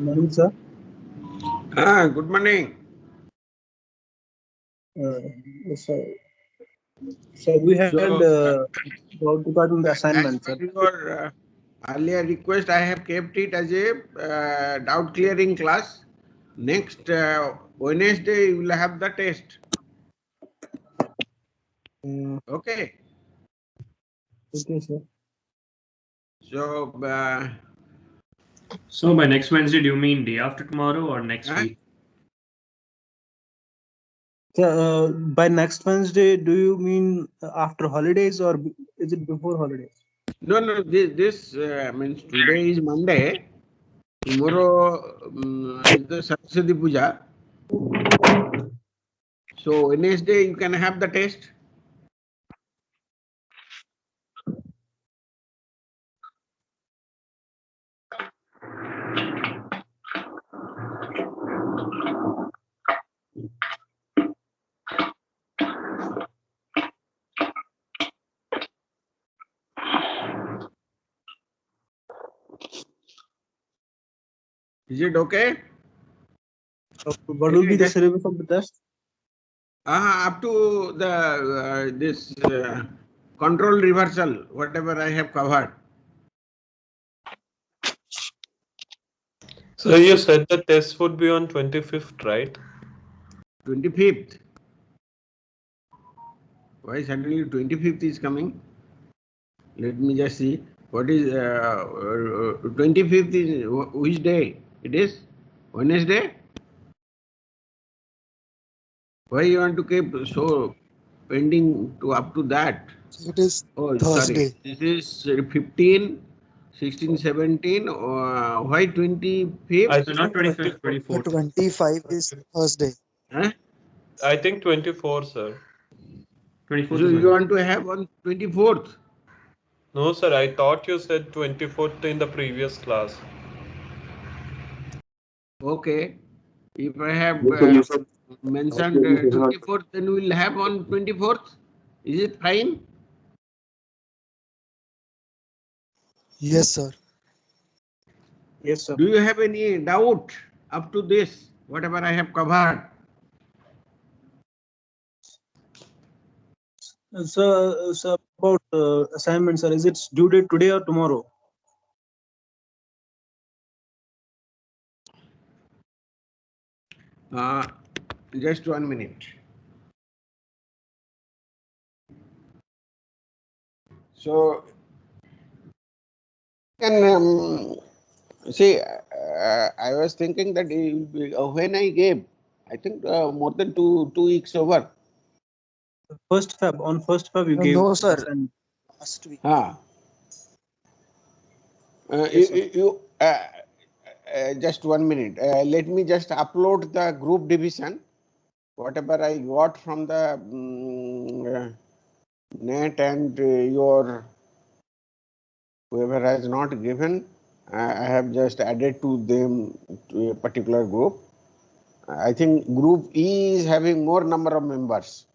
Morning, sir. Good morning. So, so we had So, about regarding the as assignment, per sir. your earlier request, I have kept it as a doubt clearing class. Next Wednesday, you will have the test. Okay. Okay, sir. So, So by next Wednesday, do you mean day after tomorrow or next week? So, by next Wednesday, do you mean after holidays or is it before holidays? no, this means today is Monday. Tomorrow is the Saraswati Puja. So, Wednesday, you can have the test. Is it okay? What will be the syllabus of the test? Up to the this control reversal, whatever I have covered. So you said the test would be on 25th, right? 25th. Why suddenly 25th is coming? Let me just see. What is 25th is which day? It is Wednesday? Why you want to keep so pending to up to that? It is Oh, Thursday. sorry. This is 15, 16, 17. Why 25th? Not 25th, The 24th. 25 is Thursday. Huh? I think 24, sir. 24th So is you Wednesday. want to have on 24th? No, sir. I thought you said 24th in the previous class. Okay. If I have mentioned 24th, then we will have on 24th. Is it fine? Yes, sir. Yes, sir. Do you have any doubt up to this, whatever I have covered? So about assignment, sir, is it due date today or tomorrow? Just 1 minute. So, can see, I was thinking that when I gave, I think more than two weeks over. First Feb, on first Feb you gave No, sir. assignment. Last week. Yes, sir. Just 1 minute. Let me just upload the group division. Whatever I got from the net and your whoever has not given, I have just added to them to a particular group. I think group E is having more number of members.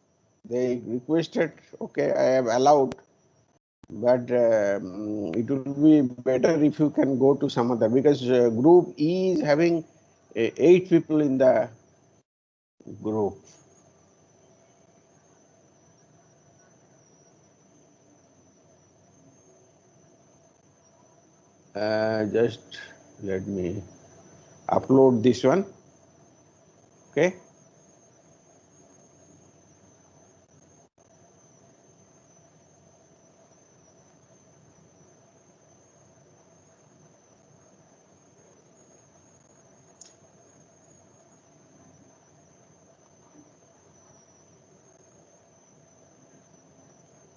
They requested, okay, I have allowed, but it will be better if you can go to some other, because group E is having 8 people in the group. Just let me upload this one. Okay.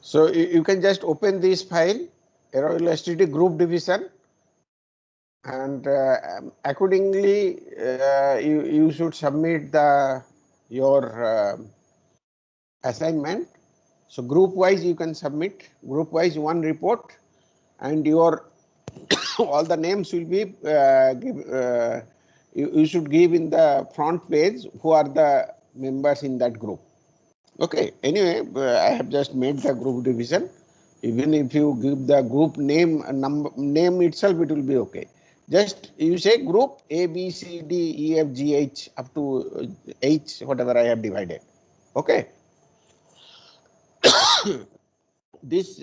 So you can just open this file, Aero Elasticity Group Division, and accordingly you should submit your assignment. So group wise you can submit, group wise one report, and your all the names will be you should give in the front page who are the members in that group. Okay, anyway, I have just made the group division. Even if you give the group name, name itself, it will be okay. Just you say group A, B, C, D, E, F, G, H up to H, whatever I have divided. Okay. This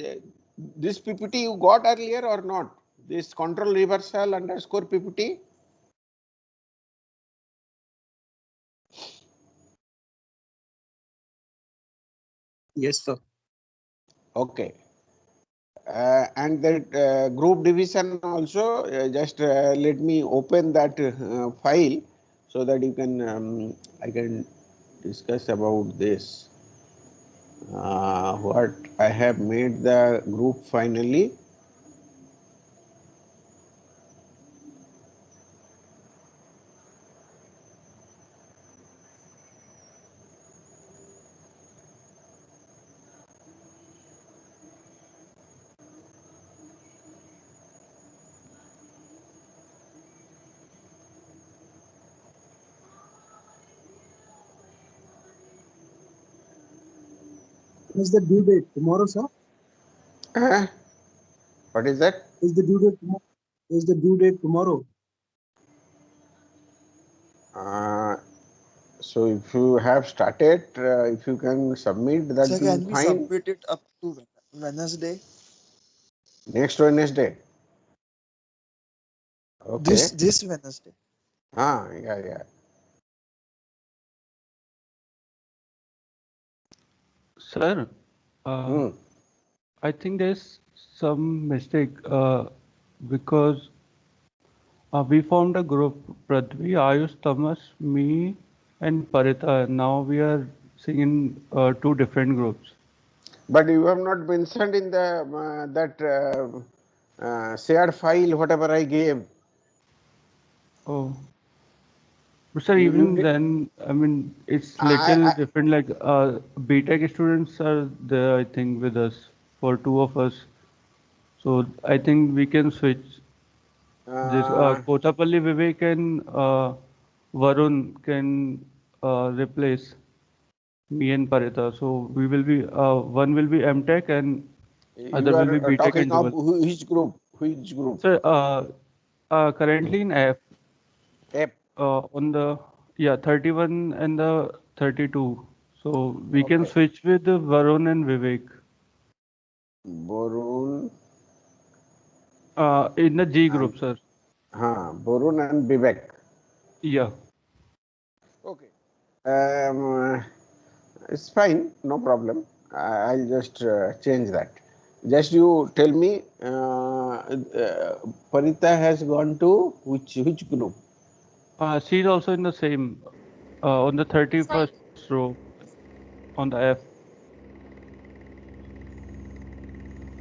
PPT you got earlier or not? This control reversal underscore PPT. Yes, sir. Okay. And that group division also, just let me open that file so that you can I can discuss about this. What I have made the group finally. Is the due date tomorrow, sir? What is that? Is the due date tomorrow? Is the due date tomorrow? So if you have started, if you can submit, that Sir, will can be we fine. submit it up to Wednesday? Next Wednesday. Okay. This Wednesday. Yeah. Sir, Hmm. I think there's some mistake because we formed a group, Prithvi, Ayush, Tamas, me, and Parita. Now we are seeing in two different groups. But you have not mentioned in the that shared file whatever I gave. Oh, but sir, You even did. then, I mean, it's little I different. Like BTech students are there, I think, with us for two of us. So I think we can switch. This Kotapalli Vivek and Varun can replace me and Parita. So we will be one will be MTech and other you will be are BTech talking and of dual. which group? Which group? So currently in F App. on the 31 and the 32. So we can Okay. switch with Varun and Vivek. Borun. In the G And group, sir. Borun and Vivek. Yeah. Okay. It's fine, no problem. I'll just change that. Just you tell me, Parita has gone to which group? She's also in the same on the 31st row on the F.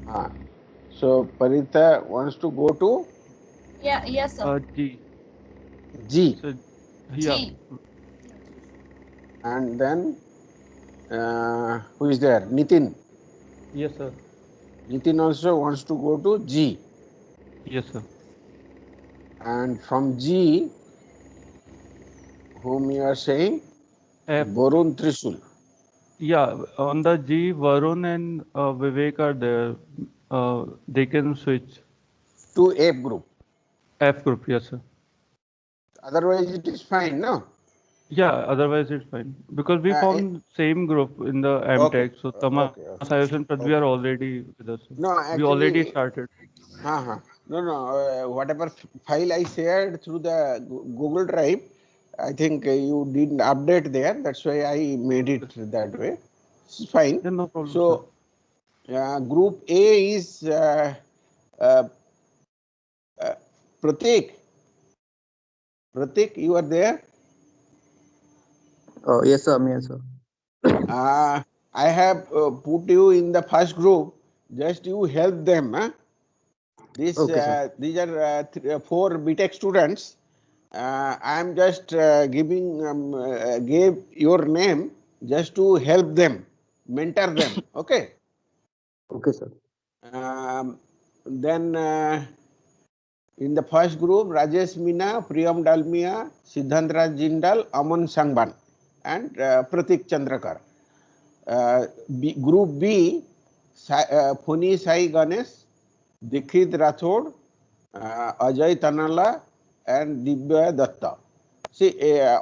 Ah, so Parita wants to go to Yes, sir. G. G, So yeah. G. and then who is there? Nitin. Yes, sir. Nitin also wants to go to G, Yes, sir. and from G, whom you are saying? F. Borun Trishul. Yeah, on the G, Varun and Vivek are there. They can switch. To F group. F group, yes, sir. Otherwise, it is fine, no? Yeah, otherwise it's fine. Because we Eh, formed same group in the okay, MTech. So Tamas, okay. Ayush and Prithvi Okay. are already with us. No, We already actually, started. no. Whatever file I shared through the Google Drive, I think you didn't update there. That's why I made it that way. It's fine. Yeah, no problem, sir. So, group A is uh, uh, Pratik. Pratik, you are there? Yes, sir. Yes, sir. I have put you in the first group. Just you help them. Huh? Okay, sir. These are four BTech students. I am just gave your name just to help them, mentor them. Okay. Okay, sir. Then in the first group, Rajesh Meena, Priyam Dalmia, Siddhantra Jindal, Aman Sangban, and Pratik Chandrakar. Group B, Phuni Sai Ganesh, Dikrit Rathod, Ajay Tanala and Divya Datta. See,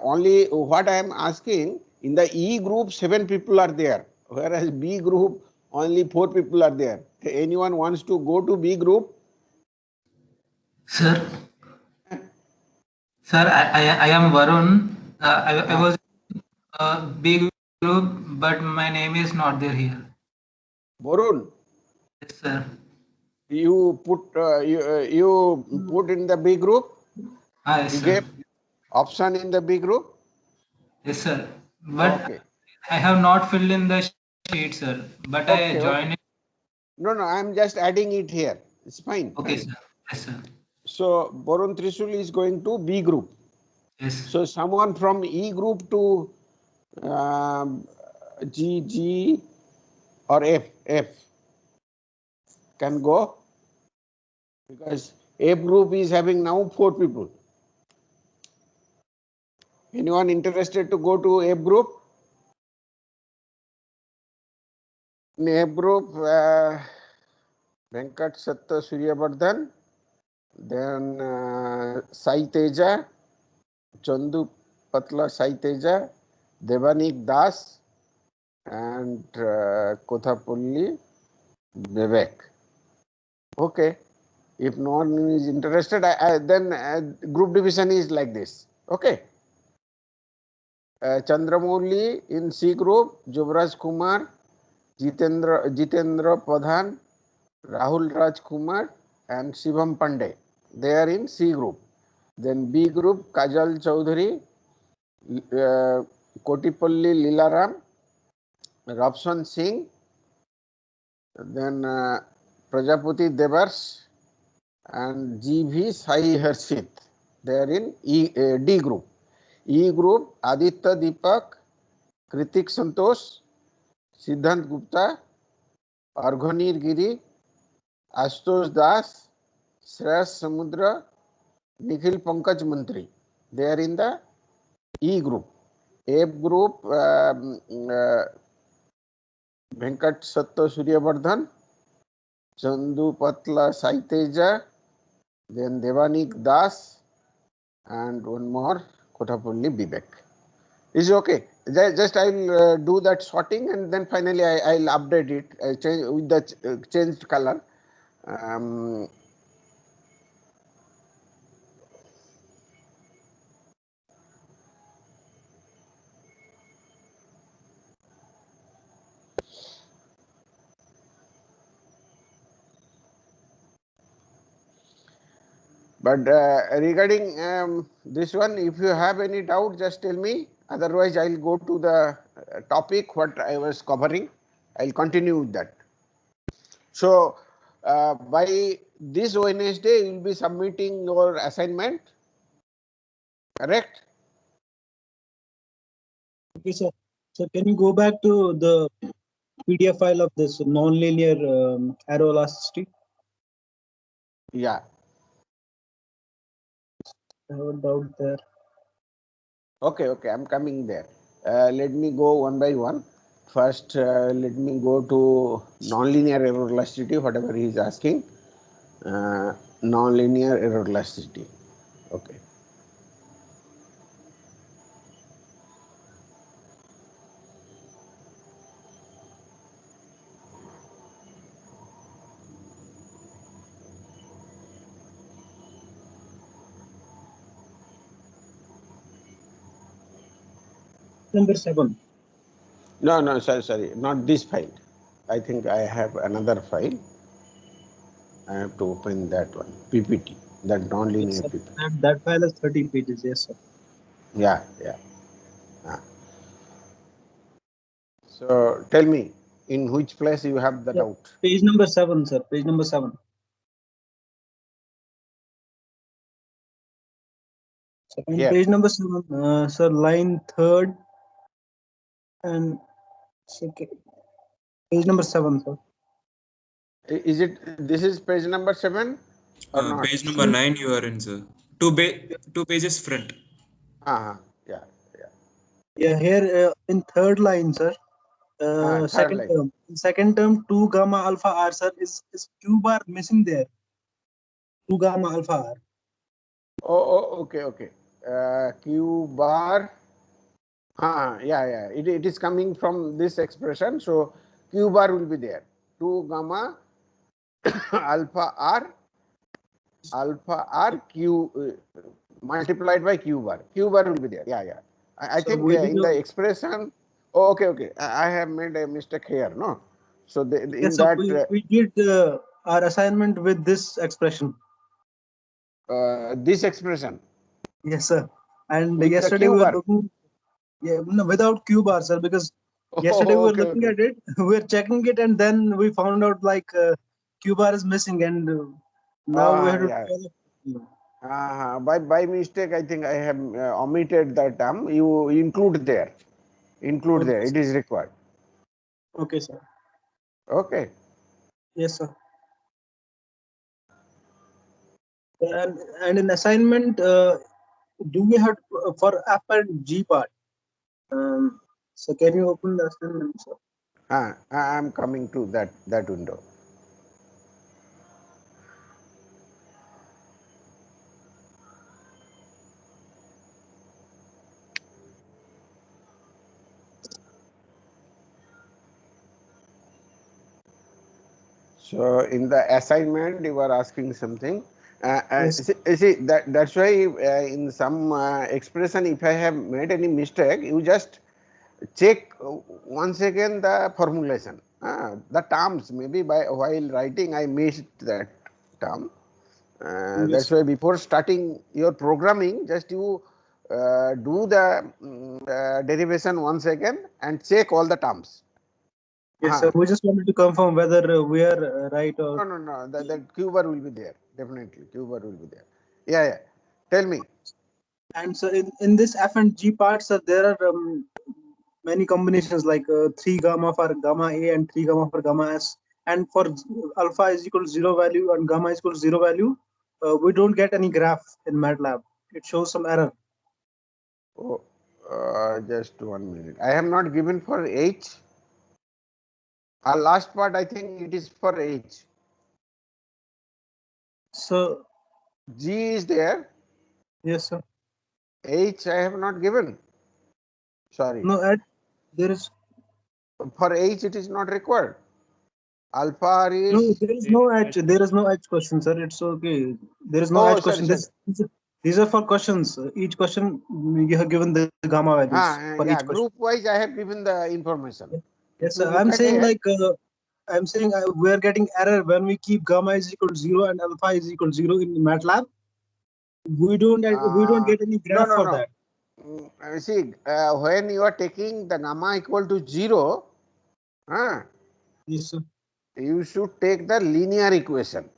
only what I am asking, in the E group 7 people are there, whereas B group only 4 people are there. Anyone wants to go to B group? Sir, I am Varun. I was B group, but my name is not there here. Varun, Yes, sir. you put in the B group? Yes, You sir. gave option in the B group? Yes, sir. But Okay. I have not filled in the sheet, sir. But I Okay, joined it. No, I am just adding it here. It's fine. Okay, Fine. sir. Yes, sir. So Varun Trishul is going to B group. Yes. So someone from E group to G or F can go, because F group is having now 4 people. Anyone interested to go to F group? In F group, Venkat Satta Suryavardhan, then Sai Teja, Chandu Patla Sai Teja, Devanik Das, and Kothapulli Vivek. Okay. If no one is interested, then group division is like this. Okay. Chandramouli in C group, Juvraj Kumar, Jitendra Pradhan, Rahul Raj Kumar, and Shivam Pandey. They are in C group. Then B group, Kajal Chaudhary, Kotipalli Lilaram, Robson Singh, then Prajapati Devars, and G.V. Sai Harshit. They are in D group. E group, Aditya Deepak, Kritik Santosh, Siddhant Gupta, Arghanir Giri, Ashutosh Das, Shreyas Samudra, Nikhil Pankaj Mantri. They are in the E group. F group, Venkat Satta Suryavardhan, Chandu Patla Sai Teja, then Devanik Das, and one more, Kothapalli Vivek. Is okay. Just I'll do that sorting, and then finally I'll update it, change with the changed color. But regarding this one, if you have any doubt, just tell me. Otherwise, I'll go to the topic what I was covering. I'll continue with that. So, by this Wednesday, you will be submitting your assignment, correct? Okay, sir. So can you go back to the PDF file of this nonlinear arrow elasticity? Yeah. I have a doubt there. Okay, I'm coming there. Let me go one by one. First, let me go to nonlinear error elasticity, whatever he is asking. Nonlinear error elasticity. Okay. Number 7. No, sorry, not this file. I think I have another file. I have to open that one, PPT, that nonlinear Yes, PPT. that file has 30 pages. Yes, sir. Yeah. So tell me, in which place you have the doubt? Page number 7, sir. Page number 7. So on page number 7, sir, line 3rd and 2nd. Page number 7, sir. Is it, this is page number 7 or not? Page number 9 you are in, sir. Two pages front. Yeah. Yeah, here in 3rd line, sir. Second line. term. In 2nd term, 2 gamma alpha r, sir, is Q bar missing there? 2 gamma alpha r. Okay. Q bar. Yeah. It is coming from this expression. So Q bar will be there. 2 gamma alpha r Q multiplied by Q bar. Q bar will be there. Yeah. I So think we in did the expression. Okay. I have made a mistake here. No. So in yes, sir, that we did our assignment with this expression. this expression. Yes, sir. And With the yesterday Q we were bar. looking, no, without Q bar, sir, because yesterday we were looking at it, we were checking it, and then we found out like Q bar is missing, and now we have to. By mistake, I think I have omitted that term. You include there. Include there. It is required. Okay, sir. Okay. Yes, sir. And in assignment, do we have for F and G part? So can you open the assignment, sir? I am coming to that window. So in the assignment, you were asking something. Yes. See that's why in some expression, if I have made any mistake, you just check once again the formulation, the terms. Maybe while writing, I missed that term. Yes. That's why before starting your programming, just you do the derivation once again and check all the terms. Yes, sir. We just wanted to confirm whether we are right or. No. That Q bar will be there. Definitely, Q bar will be there. Yeah. Tell me. And so in this F and G parts, there are many combinations like 3 gamma for gamma A and 3 gamma for gamma S. And for alpha is equal to 0 value and gamma is equal to 0 value, we don't get any graph in MATLAB. It shows some error. Oh, just 1 minute. I have not given for H. Our last part, I think it is for H. So G is there. Yes, sir. H I have not given. Sorry. No, there is. For H it is not required. Alpha is. No, there is no H. There is no H question, sir. It's okay. There is no H question. These are for questions. Each question you have given the gamma values for each question. Group wise I have given the information. Yes, sir. I'm saying like we are getting error when we keep gamma is equal to 0 and alpha is equal to 0 in MATLAB. We don't get any graph for that. See, when you are taking the gamma equal to 0, yes, sir, you should take the linear equation.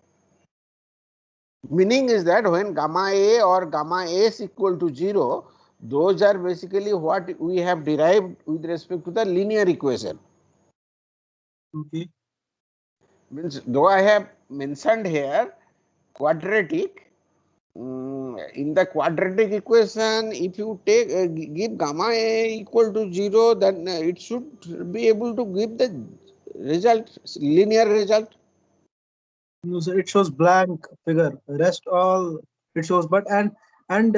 Meaning is that when gamma A or gamma S equal to 0, those are basically what we have derived with respect to the linear equation. Okay. Means though I have mentioned here quadratic, in the quadratic equation, if you take give gamma A equal to 0, then it should be able to give the result, linear result. No, sir, it shows blank figure. Rest all it shows, but and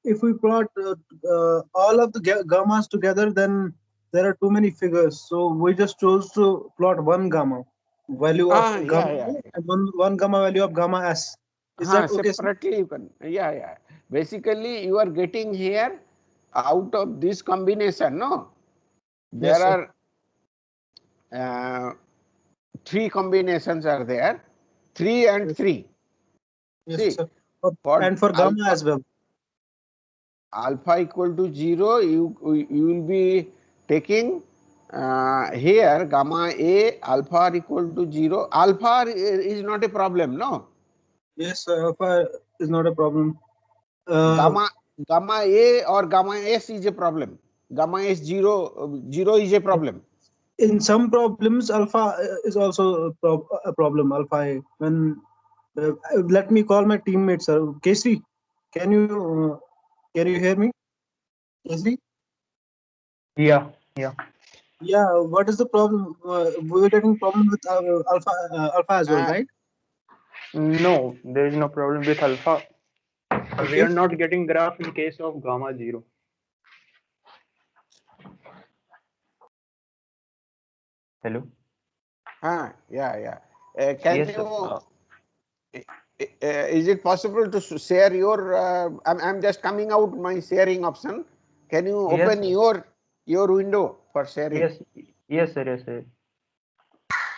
if we plot all of the gammas together, then there are too many figures. So we just chose to plot one gamma value of gamma and one gamma value of gamma S. Is that okay? Separately you can. Yeah. Basically, you are getting here out of this combination. No, there are 3 combinations are there. 3 and 3. Yes, see, sir. And for gamma alpha, as well. Alpha equal to 0, you will be taking here gamma A alpha equal to 0. Alpha is not a problem, no? Yes, alpha is not a problem. Gamma A or gamma S is a problem. Gamma S 0 is a problem. In some problems, alpha is also a problem. Alpha when let me call my teammate, sir. Casey, can you hear me? Casey? Yeah. Yeah. What is the problem? We're getting problem with alpha as well, right? No, there is no problem with alpha. We are not getting graph in case of gamma 0. Hello? Yeah. Can Yes, you, sir. is it possible to share your, I'm just coming out my sharing option. Can you Yes, open sir. your window for sharing? Yes, sir.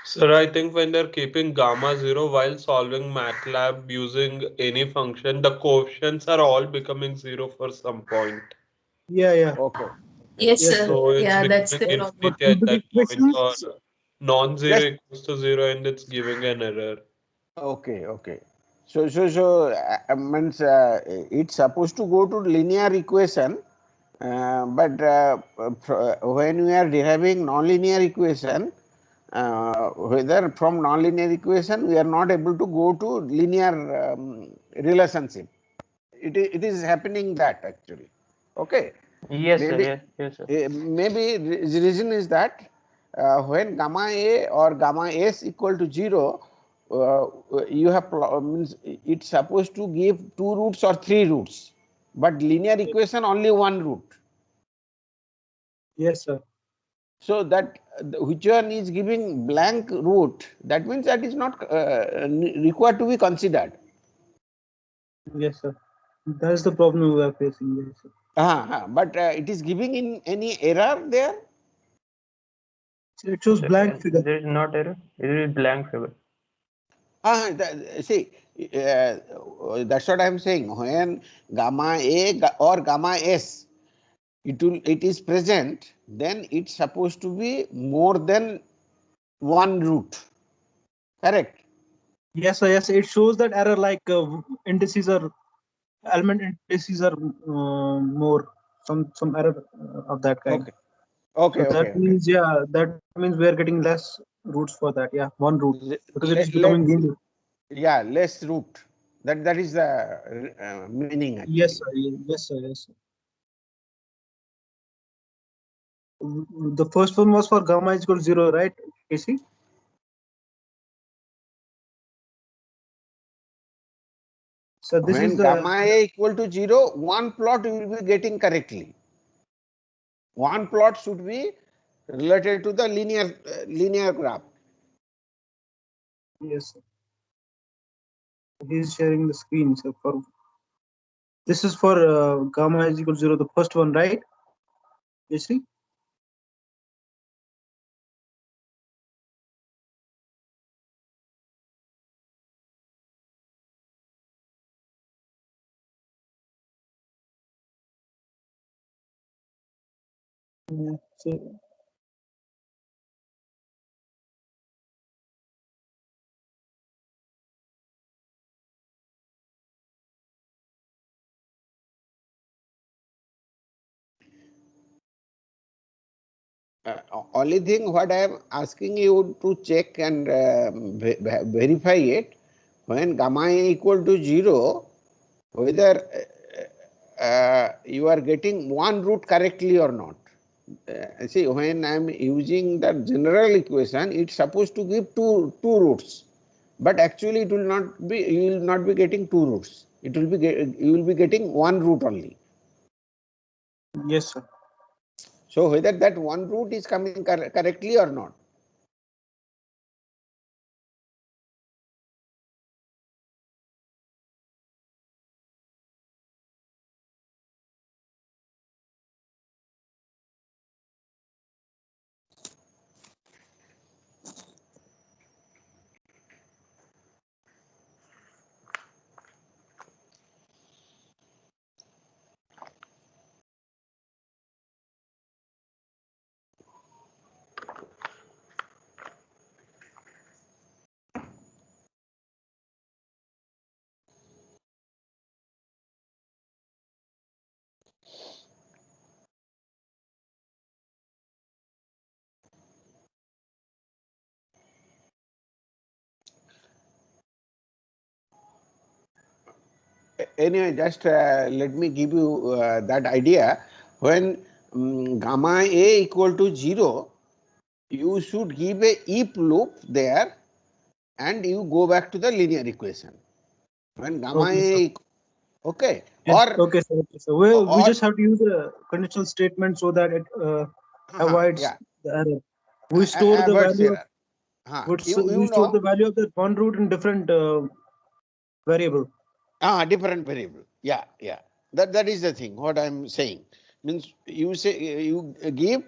Sir, I think when they're keeping gamma 0 while solving MATLAB using any function, the coefficients are all becoming 0 for some point. Yeah. Okay. Yes, Yes, sir. sir. So it's Yeah, that's the becoming For problem. infinity at cubic that point, or equations, non-zero Just equals to 0, and it's giving an error. okay. So means it's supposed to go to linear equation, but when we are deriving nonlinear equation, whether from nonlinear equation we are not able to go to linear relationship. It is happening that actually. Okay. Yes, sir. Maybe Yes, sir. maybe the reason is that when gamma A or gamma S equal to 0, you have means it's supposed to give 2 roots or 3 roots, but linear equation only 1 root. yes, sir. So that which one is giving blank root, that means that is not required to be considered. Yes, sir. That is the problem we are facing. Yes, sir. But it is giving in any error there. So it shows blank figure. There is not error. It is blank figure. See, that's what I am saying. When gamma A or gamma S, it is present, then it's supposed to be more than 1 root. Correct? Yes, sir. Yes, it shows that error like indices are element indices are more some error of that kind. Okay. So that means that means we are getting less roots for that. Yeah, 1 root because it is Let becoming linear. yeah, less root. That is the meaning Yes, actually. sir. Yes, sir. The first one was for gamma is equal to 0, right, Casey? So this is When the gamma A equal to 0, one plot you will be getting correctly. One plot should be related to the linear graph. yes. Sir. He's sharing the screen. So for this is for gamma is equal to 0, the first one, right? You see? Yeah. So Only thing what I am asking you to check and verify it, when gamma A equal to 0, whether you are getting 1 root correctly or not. See, when I am using the general equation, it's supposed to give two roots, but actually it will not be. You will not be getting 2 roots. It will be you will be getting 1 root only. yes, sir. So whether that 1 root is coming correctly or not. Anyway, just let me give you that idea. When gamma A equal to 0, you should give a if loop there, and you go back to the linear equation. When gamma Okay, sir. A, okay, Yes, or okay, sir. Okay, sir. We or just have to use a conditional statement so that it avoids yeah, the error. We store the avoids value of error. we You store know, the value of that one root in different variable. different variable. Yeah, yeah. That is the thing. What I'm saying means you say you give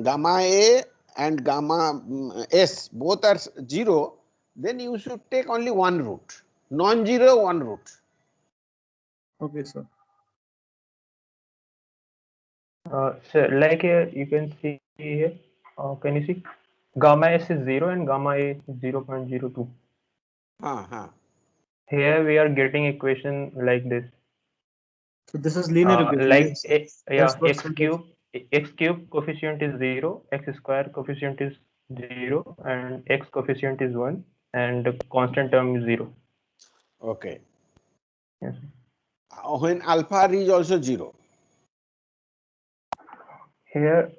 gamma A and gamma S both are 0, then you should take only one root, non-zero one root. Okay, sir. So like here you can see here. Can you see? Gamma S is 0 and gamma A is 0.02. Here we are getting equation like this. So this is linear equation. Like Yes. That's what x cube coefficient is 0, x square coefficient is 0, and x coefficient is 1, and the constant term is 0. Okay. Yes. When alpha is also 0. Here,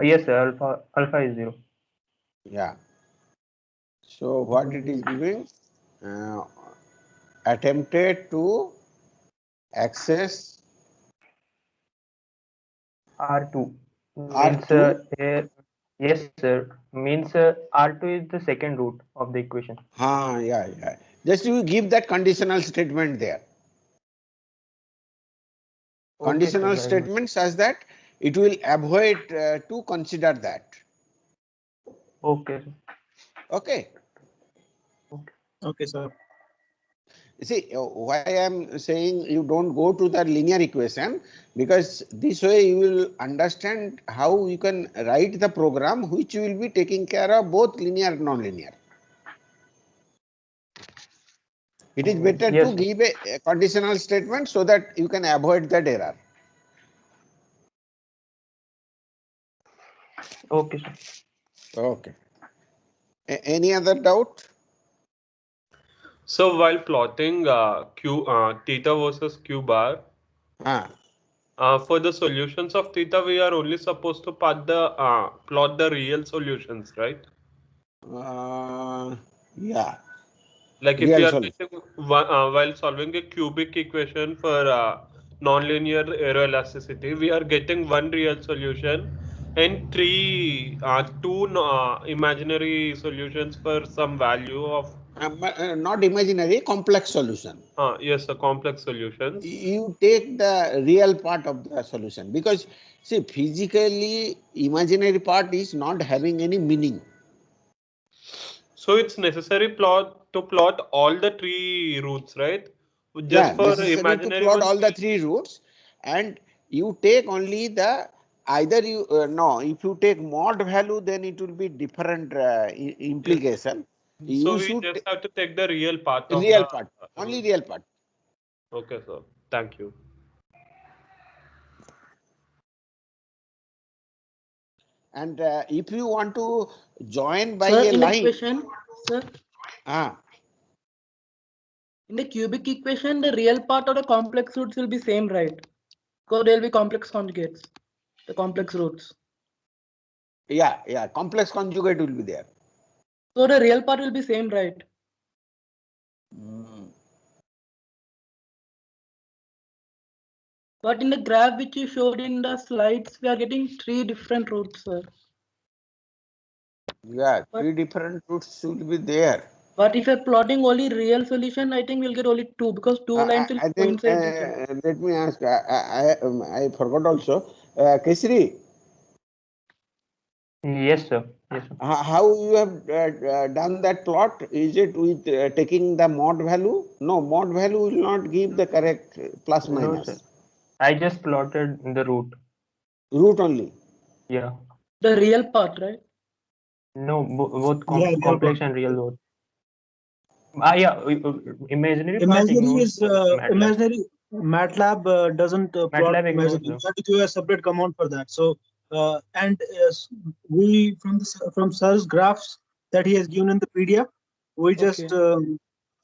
yes, sir, alpha is 0. Yeah. So what it is giving? Attempted to access R2 means R2. here, yes, sir, means R2 is the second root of the equation. Yeah. Just you give that conditional statement there. Okay, Conditional sir, statement such that it will avoid to consider that. Okay. Okay. Okay, sir. See, why I am saying you don't go to the linear equation, because this way you will understand how you can write the program which will be taking care of both linear and non-linear. It is better yes, to give a conditional statement so that you can avoid that error. Okay, sir. Okay. Any other doubt? So while plotting theta versus q bar, for the solutions of theta, we are only supposed to plot the real solutions, right? Yeah. Like if we are getting while solving a cubic equation for nonlinear aeroelasticity, we are getting one real solution and two imaginary solutions for some value of not imaginary, complex solution. Yes, a complex solutions. You take the real part of the solution, because see, physically imaginary part is not having any meaning. So it's necessary to plot all the three roots, right? Just for necessary imaginary to plot ones. all the three roots, and you take only the either you no. If you take mod value, then it will be different implication. Yes. So we just have to take the real part of real the part, only real part. Okay, sir. Thank you. And if you want to join by Sir, a in line, the equation, sir, in the cubic equation, the real part of the complex roots will be same, right? Because there will be complex conjugates, the complex roots. Yeah, complex conjugate will be there. So the real part will be same, right? But in the graph which you showed in the slides, we are getting three different roots, sir. Yeah, three different roots should be there. But if you're plotting only real solution, I think we'll get only two, because two lines will I think, coincide. let me ask, I forgot also, Kesri. Yes, sir. Yes, sir. How you have done that plot? Is it with taking the mod value? No, mod value will not give the correct plus minus. No, sir. I just plotted the root. Root only? Yeah. The real part, right? No, both Yeah, complex and real both. Yeah, imaginary part Imaginary ignores is MATLAB. imaginary. MATLAB doesn't plot MATLAB ignores imaginary. You have to give a separate command for that. So we from Sir's graphs that he has given in the PDF, we just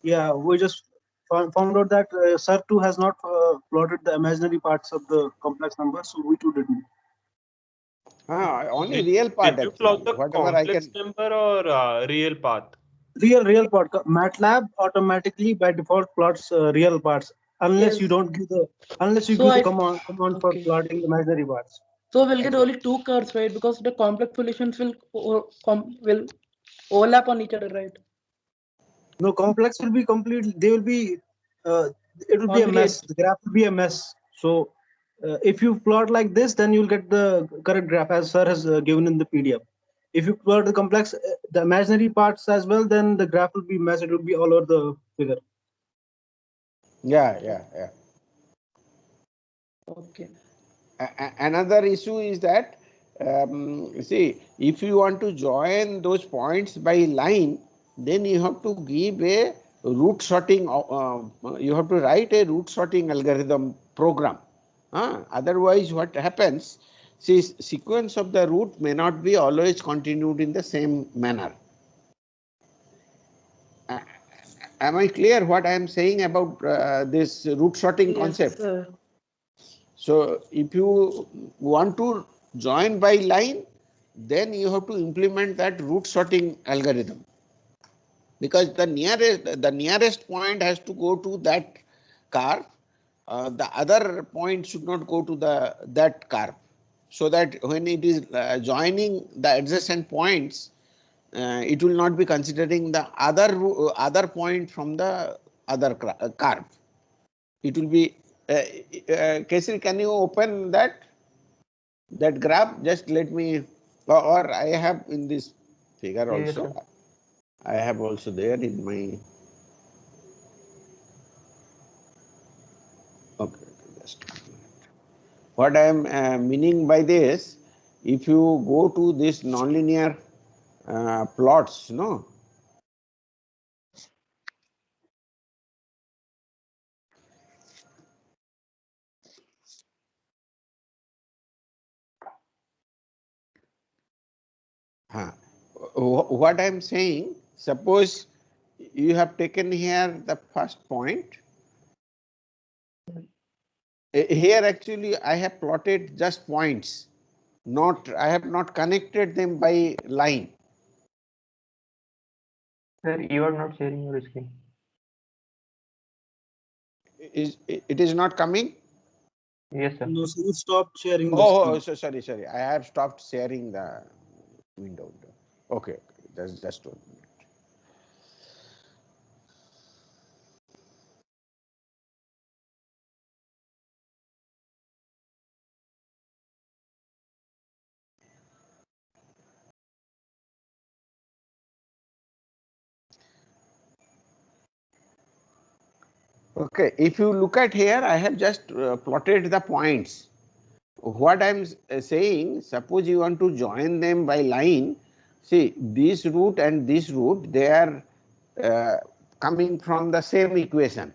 we just found out that Sir too has not plotted the imaginary parts of the complex numbers, so we too didn't. Only real part. Did you plot the complex number or real path? real part. MATLAB automatically by default plots real parts unless you don't give the command for plotting imaginary parts. So we'll get only two curves, right? Because the complex solutions will overlap on each other, right? No, complex will be completely. They will be. It will be a mess. The graph will be a mess. So, if you plot like this, then you'll get the correct graph as sir has given in the PDF. If you plot the complex, the imaginary parts as well, then the graph will be mess. It will be all over the figure. Yeah. Okay. Another issue is that, see, if you want to join those points by line, then you have to give a root sorting, you have to write a root sorting algorithm program. Otherwise, what happens, see, sequence of the root may not be always continued in the same manner. Am I clear what I am saying about this root sorting concept? Sir. So, if you want to join by line, then you have to implement that root sorting algorithm, because the nearest point has to go to that curve. The other point should not go to that curve, so that when it is joining the adjacent points, it will not be considering the other point from the other curve. It will be Kesri, can you open that graph? Just let me, or I have in this figure also. Yes, I have also there in my. Okay, just what I am meaning by this, if you go to this nonlinear plots, no. What I am saying, suppose you have taken here the first point. Here actually I have plotted just points, I have not connected them by line. Sir, you are not sharing your screen. It is not coming? Yes, sir. No, so you stopped sharing the Oh, screen. sorry. I have stopped sharing the window. Okay, that's just 1 minute. Okay, if you look at here, I have just plotted the points. What I am saying, suppose you want to join them by line, see this root and this root, they are coming from the same equation.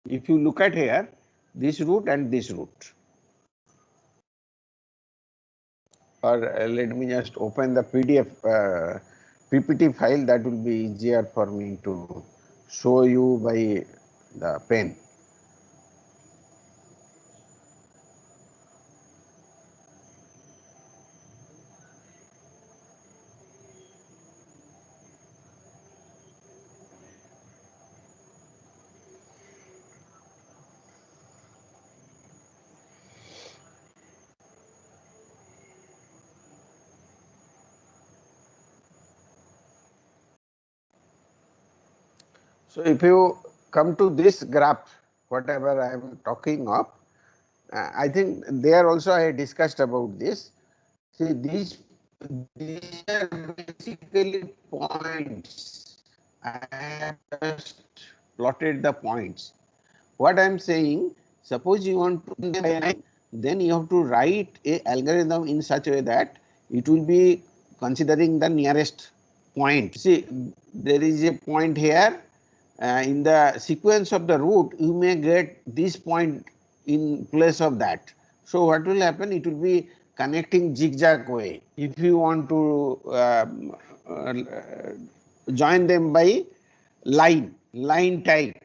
If you look at here, this root and this root. Or let me just open the PDF PPT file, that will be easier for me to show you by the pen. So, if you come to this graph, whatever I am talking of, I think there also I discussed about this. See, these are basically points. I have just plotted the points. What I am saying, suppose you want to, then you have to write a algorithm in such a way that it will be considering the nearest point. See, there is a point here. In the sequence of the root, you may get this point in place of that. So, what will happen? It will be connecting zigzag way. If you want to join them by line type.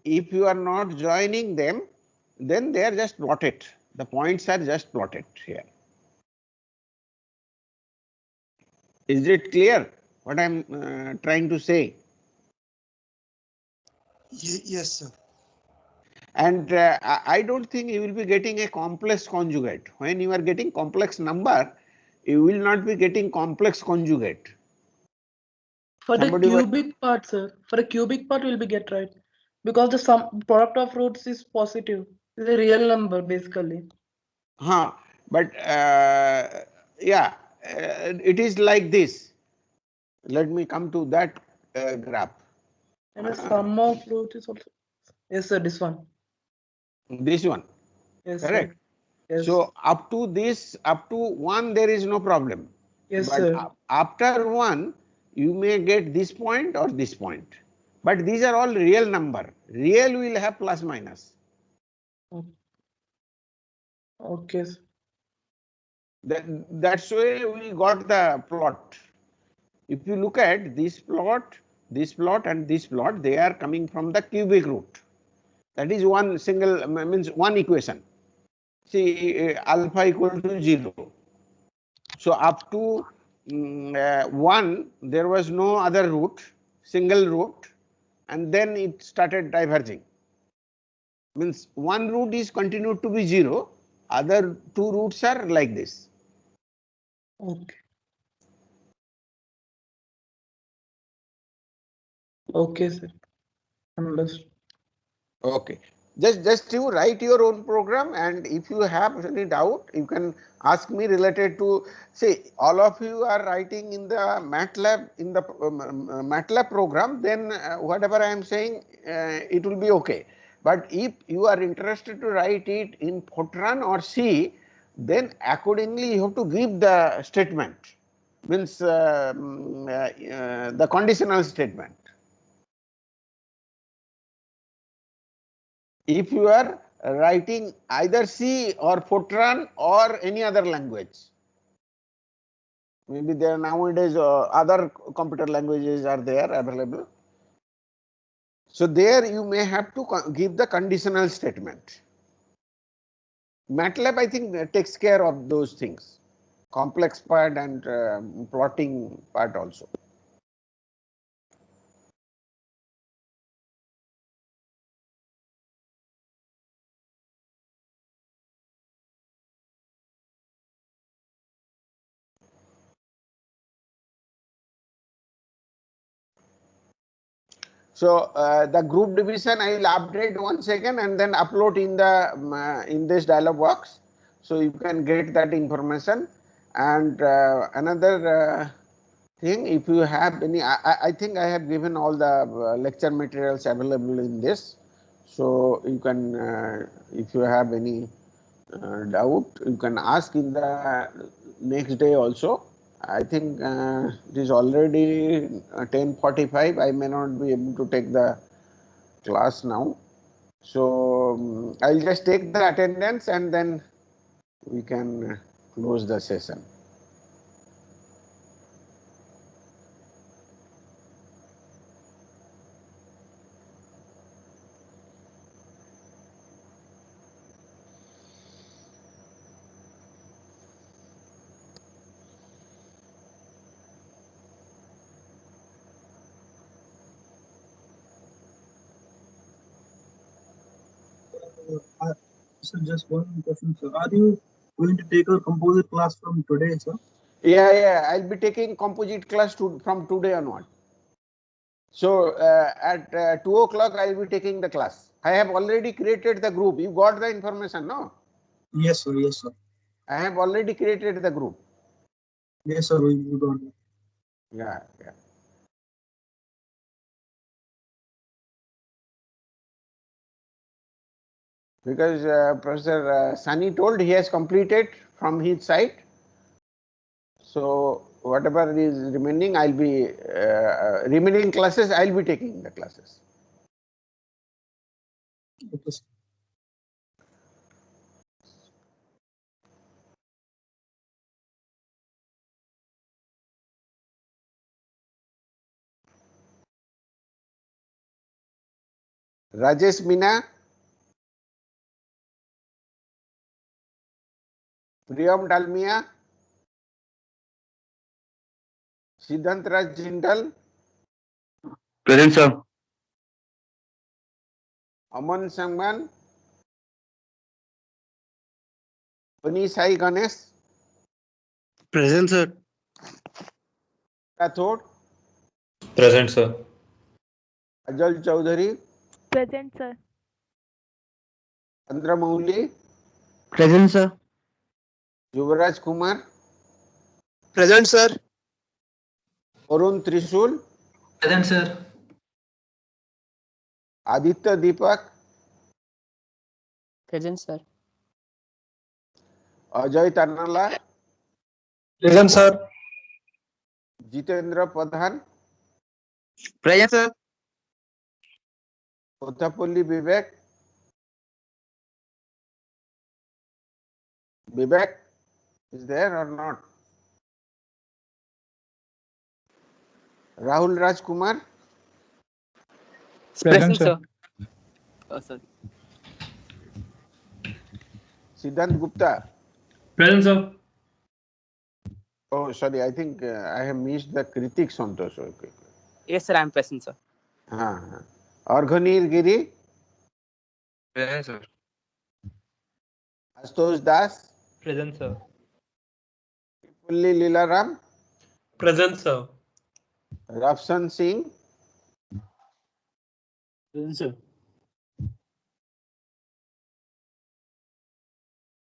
If you are not joining them, then they are just plotted. The points are just plotted here. Is it clear what I'm trying to say? Yes, sir. And I don't think you will be getting a complex conjugate. When you are getting complex number, you will not be getting complex conjugate. For the Somebody cubic part, sir, for the cubic part will be get right. Because the sum product of roots is positive. It's a real number basically. But yeah, it is like this. Let me come to that graph. And the sum of roots is also. Yes, sir, this one. This one. Yes, Correct. sir. Yes. So up to this, up to 1, there is no problem. Yes, But sir. after 1, you may get this point or this point. But these are all real number. Real will have plus minus. Okay. That's why we got the plot. If you look at this plot and this plot, they are coming from the cubic root. That is one single, means one equation. See, alpha equal to 0. So up to 1, there was no other root, single root, and then it started diverging. Means one root is continued to be 0, other 2 roots are like this. Okay. Okay, sir. Understood. Okay. Just you write your own program, and if you have any doubt, you can ask me related to, say, all of you are writing in the MATLAB, in the MATLAB program, then whatever I am saying, it will be okay. But if you are interested to write it in Fortran or C, then accordingly you have to give the statement, means the conditional statement. If you are writing either C or Fortran or any other language, maybe there nowadays other computer languages are there available. So there you may have to give the conditional statement. MATLAB, I think, takes care of those things, complex part and plotting part also. So the group division I will update once again and then upload in the in this dialog box, so you can get that information. And another thing, if you have any, I think I have given all the lecture materials available in this, so you can if you have any doubt, you can ask in the next day also. I think it is already 10:45. I may not be able to take the class now. So I'll just take the attendance and then we can close the session. So just one question, sir. Are you going to take a composite class from today, sir? Yeah, I'll be taking composite class from today onward. So at 2 o'clock I'll be taking the class. I have already created the group. You got the information, no? Yes, sir. Yes, sir. I have already created the group. Yes, sir. We got it. Yeah. Because Professor Sunny told he has completed from his side. So whatever is remaining, I'll be remaining classes. I'll be taking the classes. Okay, sir. Rajesh Meena, Priyam Dalmia, Siddhant Raj Jindal, Present, sir. Aman Sangman, Pani Sai Ganesh, Present, sir. Rathod, Present, sir. Ajal Chaudhary, Present, sir. Chandramouli, Present, sir. Yuvraj Kumar, Present, sir. Arun Trishul, Present, sir. Aditya Deepak, Present, sir. Ajay Tarnala, Present, sir. Jitendra Pradhan, Present, sir. Kothapalli Vivek, Vivek is there or not? Rahul Raj Kumar, Present, sir. Sorry. Siddhant Gupta. Present, sir. Oh, sorry, I think I have missed the Kritik Santosh. Okay. Yes, sir. I'm present, sir. Arghanir Giri, Present, sir. Astosh Das, Present, sir. Pulli Lilaram, Present, sir. Rafsan Singh, Present, sir.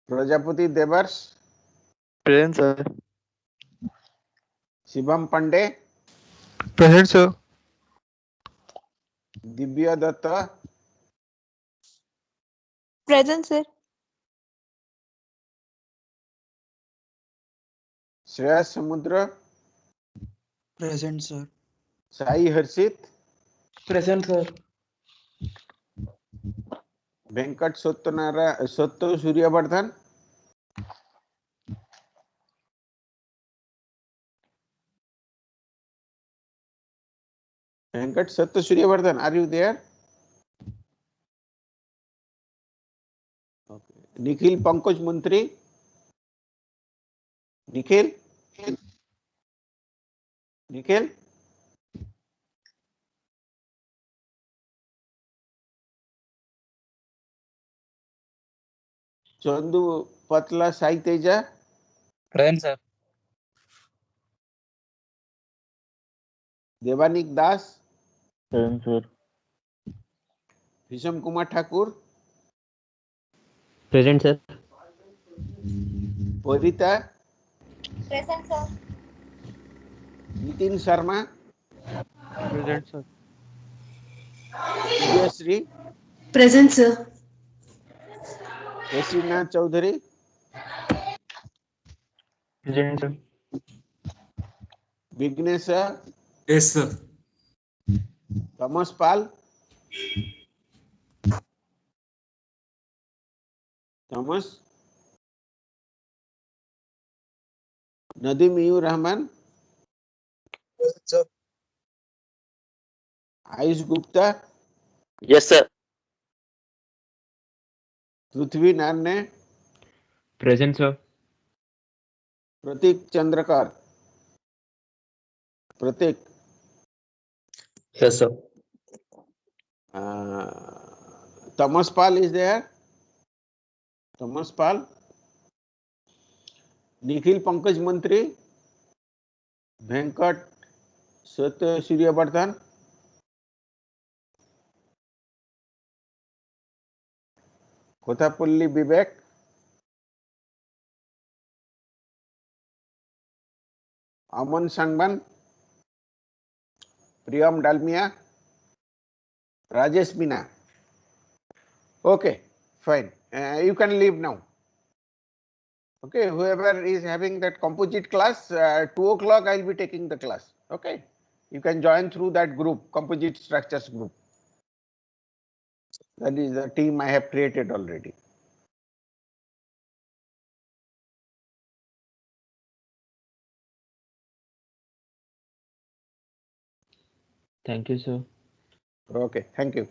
Prajapati Devars, Present, sir. Shivam Pandey, Present, sir. Divya Datta, Present, sir. Shreyas Samudra, Present, sir. Sai Harshit, Present, sir. Venkat Sattu Suryavardhan, Venkat Sattu Suryavardhan, are you there? Okay. Nikhil Pankaj Mantri, Nikhil, Chandu Patla Sai Teja, Present, sir. Devanik Das, Present, sir. Hisham Kumar Thakur, Present, sir. Parita, Present, sir. Nitin Sharma, Present, sir. Vidyashree, Present, sir. Kasinath Chaudhary, Present, sir. Vignesha, Yes, sir. Thomas Pal, Thomas, Nadim Eur Rahman, Present, sir. Ayush Gupta, Yes, sir. Prithvi Narne, Present, sir. Pratik Chandrakar, Pratik, Yes, sir. Thomas Pal is there, Thomas Pal, Nikhil Pankaj Mantri, Venkat Satya Suryavardhan, Kothapalli Vivek, Aman Sangman, Priyam Dalmia, Rajesh Meena. Okay, fine. You can leave now. Okay, whoever is having that composite class, 2 o'clock I will be taking the class. Okay, you can join through that group, composite structures group. That is the team I have created already. Thank you, sir. Okay, thank you.